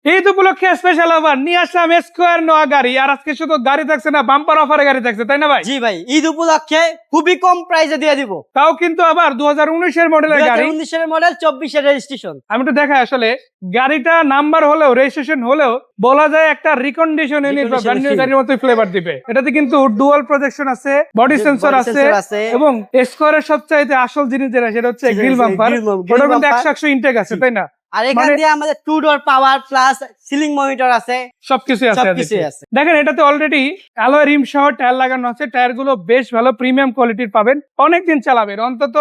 ঈদ উপলক্ষে special offer নিয়ে আসলাম square নোয়া গাড়ি। আর আজকে শুধু গাড়ি থাকছে না, বাম্পার অফারে গাড়ি থাকছে, তাই না ভাই? জি ভাই, ঈদ উপলক্ষে খুবই কম প্রাইসে দিয়ে দিব। তাও কিন্তু আবার 2019 মডেলের গাড়ি, 2019 এর মডেল, 24 এর রেজিস্ট্রেশন। আমি একটু দেখাই। আসলে গাড়িটা নাম্বার হলেও রেজিস্ট্রেশন হলেও বলা যায় একটা রিকন্ডিশন ইউনিট বা ব্র্যান্ড নিউ গাড়ির মতোই ফ্লেভার দিবে। এটাতে কিন্তু ডুয়াল প্রজেকশন আছে, বডি সেন্সর আছে এবং স্কোয়ারের সবচাইতে আসল জিনিস যেটা সেটা হচ্ছে গ্রিল বাম্পার। ওটা কিন্তু 100 ইনটেক আছে, তাই না? আর এখানে দিয়ে আমাদের 2 ডোর পাওয়ার প্লাস সিলিং মনিটর আছে, সবকিছু আছে। সবকিছুই আছে। দেখেন এটাতে অলরেডি অ্যালয় রিম সহ টায়ার লাগানো আছে। টায়ার গুলো বেশ ভালো প্রিমিয়াম কোয়ালিটির পাবেন। অনেকদিন চালাবেন, অন্তত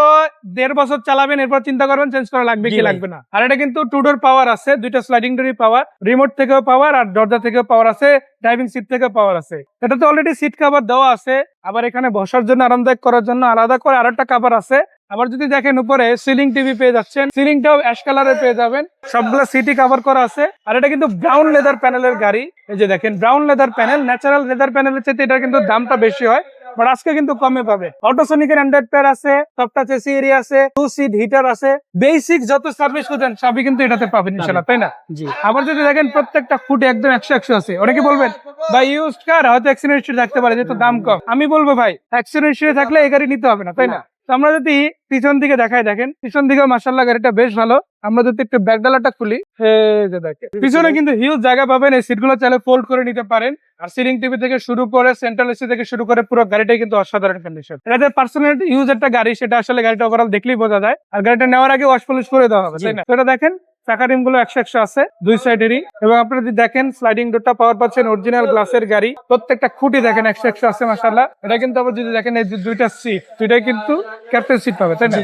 1.5 বছর চালাবেন, এরপর চিন্তা করবেন চেঞ্জ করা লাগবে কি লাগবে না। আর এটা কিন্তু 2 ডোর পাওয়ার আছে, দুইটা স্লাইডিং ডোরই পাওয়ার, রিমোট থেকেও পাওয়ার আর দরজা থেকেও পাওয়ার আছে, ড্রাইভিং সিট থেকেও পাওয়ার আছে। এটাতে অলরেডি সিট কভার দেওয়া আছে। আবার এখানে বসার জন্য আরামদায়ক করার জন্য আলাদা করে আরেকটা কভার আছে। আবার যদি দেখেন উপরে সিলিং টিভি পেয়ে যাচ্ছেন, সিলিংটাও অ্যাশ কালারের পেয়ে যাবেন। সবগুলো সিটি কভার করা আছে। আর এটা কিন্তু ব্রাউন লেদার প্যানেলের গাড়ি। এই যে দেখেন brown leather panel, natural leather প্যানেলের চেয়ে এটা কিন্তু দামটা বেশি হয়, বাট আজকে কিন্তু কমে পাবে। অটোসোনিকের অ্যান্ড্রয়েড পেয়ার আছে, সফট টাচ এসি এরিয়া আছে, 2 সিট হিটার আছে, বেসিক যত সার্ভিস খুঁজেন সবই কিন্তু এটাতে পাবেন ইনশাআল্লাহ, তাই না? জি। আবার যদি দেখেন প্রত্যেকটা ফুটে একদম 100 আছে। অনেকে বলবেন ভাই ইউজড কার হয়তো অ্যাক্সিডেন্ট হিস্ট্রি থাকতে পারে যেহেতু দাম কম। আমি বলবো ভাই অ্যাক্সিডেন্ট হিস্ট্রি থাকলে এই গাড়ি নিতে হবে না, তাই না? তো আমরা যদি পিছন দিকে দেখাই, দেখেন পিছন দিকে মাশাআল্লাহ গাড়িটা বেশ ভালো। আমরা যদি একটু ব্যাকডালাটা খুলি, এই যে দেখেন পিছনে কিন্তু হিউজ জায়গা পাবেন। এই সিটগুলো চাইলে ফোল্ড করে নিতে পারেন। আর সিলিং টিভি থেকে শুরু করে সেন্ট্রাল এসি থেকে শুরু করে পুরো গাড়িটাই কিন্তু অসাধারণ কন্ডিশন। এটাতে পার্সোনাল ইউজ একটা গাড়ি, সেটা আসলে গাড়িটা ওভারঅল দেখলেই বোঝা যায়। আর গাড়িটা নেওয়ার আগে ওয়াশ পলিশ করে দেওয়া হবে, তাই না? তো এটা দেখেন চাকা রিম গুলো 100 আছে দুই সাইডেরই। এবং আপনারা যদি দেখেন স্লাইডিং ডোরটা পাওয়ার পাচ্ছেন, অরিজিনাল গ্লাসের গাড়ি। প্রত্যেকটা খুঁটি দেখেন 100 আছে মাশাআল্লাহ। এটা কিন্তু আবার যদি দেখেন এই যে দুইটা সিট, দুইটাই কিন্তু ক্যাপ্টেন সিট পাবে, তাই না?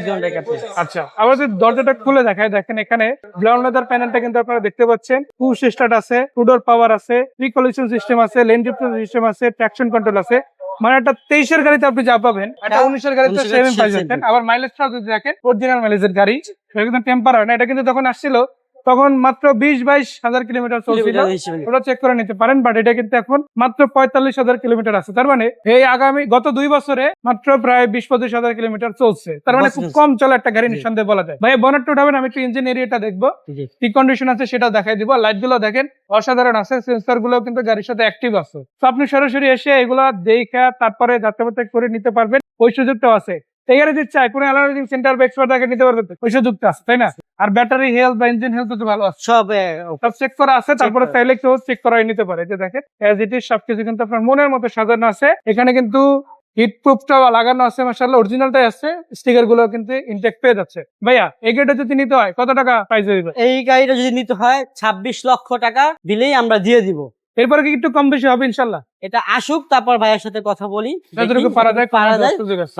আচ্ছা, আবার যদি দরজাটা খুলে দেখায়, দেখেন এখানে ব্রাউন লেদার প্যানেলটা কিন্তু আপনারা দেখতে পাচ্ছেন। পুশ স্টার্ট আছে, টু ডোর পাওয়ার আছে, প্রিকলিশন সিস্টেম আছে, লেন ডিফারেন্স সিস্টেম আছে, ট্রাকশন কন্ট্রোল আছে। মানে একটা 23 এর গাড়িতে আপনি যা পাবেন এটা 19 এর গাড়িতে সেম পাইছেন। আবার মাইলেজটাও যদি দেখেন অরিজিনাল মাইলেজের গাড়ি, সেটা কিন্তু টেম্পার হয় না। এটা কিন্তু যখন আসছিল তখন মাত্র 20-22 হাজার কিলোমিটার চলছিল, ওটা চেক করে নিতে পারেন। বাট এটা কিন্তু এখন মাত্র 45,000 কিলোমিটার আছে। তার মানে এই আগামী গত 2 বছরে মাত্র প্রায় 20-25 হাজার কিলোমিটার চলছে। তার মানে খুব কম চলে একটা গাড়ি নিঃসন্দেহে বলা যায়। ভাই বনেটটা উঠাবেন, আমি একটু ইঞ্জিন এরিয়াটা দেখবো কি কন্ডিশন আছে সেটা দেখাই দিব। লাইট গুলো দেখেন অসাধারণ আছে, সেন্সর গুলো কিন্তু গাড়ির সাথে অ্যাক্টিভ আছে। তো আপনি সরাসরি এসে এগুলা দেখা তারপরে যাত্রাবার্তা করে নিতে পারবেন, ওই সুযোগটাও আছে। এই গাড়ি যদি চাই কোনো অ্যালার্জিং সেন্টার বা এক্সপার্ট আগে নিতে পারবেন, ওই সুযোগটা আছে, তাই না? আর ব্যাটারি হেলথ বা ইঞ্জিন হেলথ তো ভালো আছে, সব চেক করা আছে। তারপরে চাইলে কেউ চেক করাই নিতে পারে। যে দেখেন এজ ইট ইজ সবকিছু কিন্তু আপনার মনের মতো সাজানো আছে। এখানে কিন্তু হিট প্রুফটাও লাগানো আছে মাশাআল্লাহ, অরিজিনালটাই আছে। স্টিকার গুলো কিন্তু ইনটেক পেয়ে যাচ্ছে। ভাইয়া এই গাড়িটা যদি নিতে হয় কত টাকা প্রাইস দিবে? এই গাড়িটা যদি নিতে হয় 26 লক্ষ টাকা দিলেই আমরা দিয়ে দিব। এরপরে কি একটু কম বেশি হবে ইনশাআল্লাহ? এটা আসুক, তারপর ভাইয়ের সাথে কথা বলি, যতটুকু পারা যায়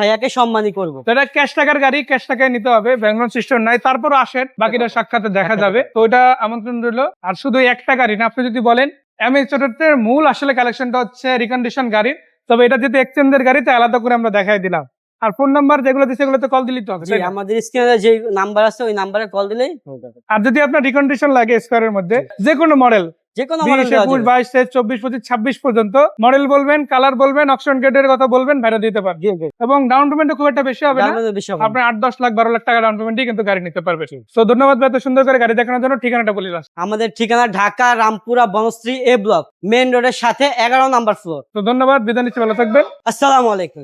ভাইয়াকে সম্মানই করবো। এটা ক্যাশ টাকার গাড়ি, ক্যাশ টাকায় নিতে হবে, ব্যাংক সিস্টেম নাই। তারপর আসেন, বাকিটা সাক্ষাতে দেখা যাবে। তো ওইটা আমন্ত্রণ রইল। আর শুধু একটা গাড়ি না, আপনি যদি বলেন এমএইচএর মূল আসলে কালেকশনটা হচ্ছে রিকন্ডিশন গাড়ি, তবে এটা যদি এক্সচেঞ্জের গাড়িতে আলাদা করে আমরা দেখাই দিলাম। আর ফোন নাম্বার যেগুলো দিচ্ছে সেগুলোতে কল দিলেই তো হবে। আমাদের স্ক্রিনে যে নাম্বার আছে ওই নাম্বারে কল দিলেই হয়ে যাবে। আর যদি আপনার রিকন্ডিশন লাগে স্কোয়ারের মধ্যে যে কোনো মডেল, যে কোনো 20, 21, 22, 23, 24, 25, 26 পর্যন্ত মডেল বলবেন, কালার বলবেন, অপশন গেটের কথা বলবেন, ভাড়া দিতে পারবে। এবং ডাউন পেমেন্ট খুব একটা বেশি হবে না, আপনার 8-10 লাখ 12 লাখ টাকা ডাউন পেমেন্টই কিন্তু গাড়ি নিতে পারবে। তো ধন্যবাদ ভাই এত সুন্দর করে গাড়ি দেখানোর জন্য। ঠিকানাটা বলি লাস্ট। আমাদের ঠিকানা ঢাকা রামপুরা বনশ্রী এ ব্লক, মেইন রোডের সাথে 11 নাম্বার ফ্লোর। তো ধন্যবাদ, বিদায় নিচ্ছি, ভালো থাকবেন, আসসালামু আলাইকুম।